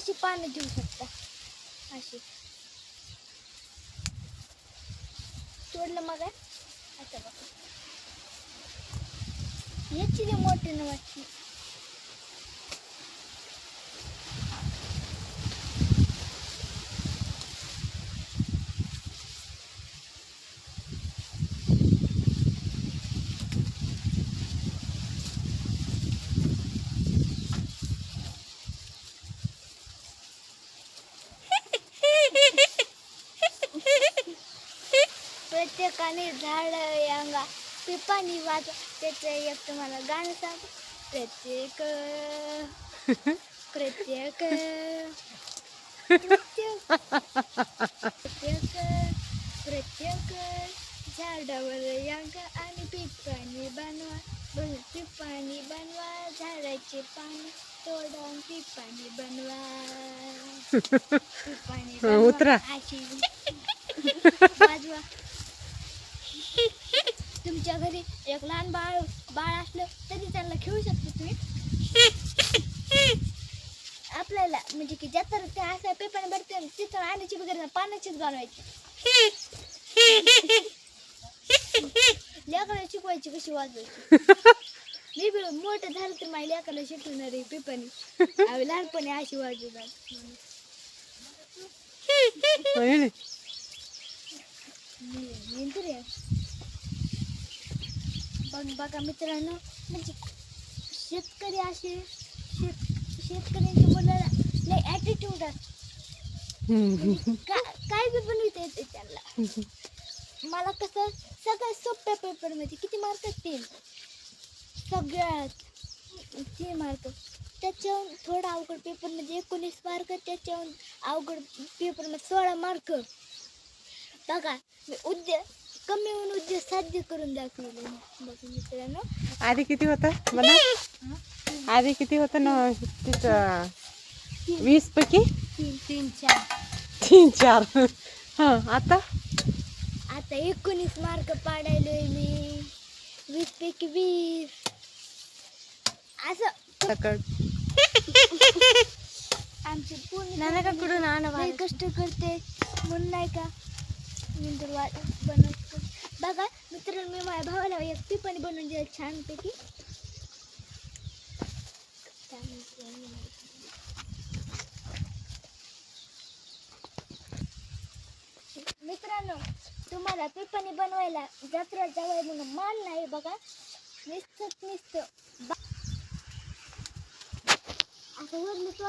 अशी पानं देऊ शकता. अशी तोडलं मग आता बघा याची मोठे न वाटते. प्रत्येकाने झाड यांगा पिपाणी वाजवा त्याचं एक तुम्हाला गाणं सांगतो. प्रत्येक प्रत्येक प्रत्येक प्रत्येक प्रत्येक झाडावर यांगा आणि पिपाणी बनवा. पिपाणी बनवा झाडाचे पाणी तोडून पिपाणी बनवा. पिपाणी उतरा वाजवा. तुमच्या घरी एक लहान बाळ असलं तरी त्यांना खेळू शकते तुम्ही. आपल्याला म्हणजे की ज्यात ते असं पेपर भरते तिथं आणायची वगैरे पाण्याचीच बनवायची. लेकराला शिकवायची कशी वाजवायची. मी बी मोठं झालं तर माझ्या लेकराला शिकवणार आहे पिपाणी. लहानपणी अशी वाजवणार. पण बघा मित्रांनो म्हणजे शेतकरी असे शेतकऱ्यांच्या मुलाला लय ॲटिट्यूड असतो. काय बी बनविता येते त्यांना. मला कसं सगळ्यात सोप्या पेपरमध्ये किती मार्क 3 सगळ्यात 3 मार्क. त्याच्याहून थोडा अवघड पेपरमध्ये 19 मार्क. त्याच्याहून अवघड पेपरमध्ये 16 मार्क. बघा मी कमी होऊन उद्योग साध्य करून दाखवले. बघा मित्रांनो आधी किती होतं मला आधी किती होतं ना तिथं 20 पैकी 3 4 हां आता 19 मार्क पाडायलोय मी. 20 पैकी 20 असं आमची पूर्ण कष्ट करते म्हणून नाही का नंतर बनवतो. बघा मित्रांनो मी माझ्या भावाला एक पिपाणी बनवून दिलं छानपैकी. मित्रांनो तुम्हाला पिपाणी बनवायला जत्रा जवळ म्हणून मान नाही. बघा नुसतं असं वरलं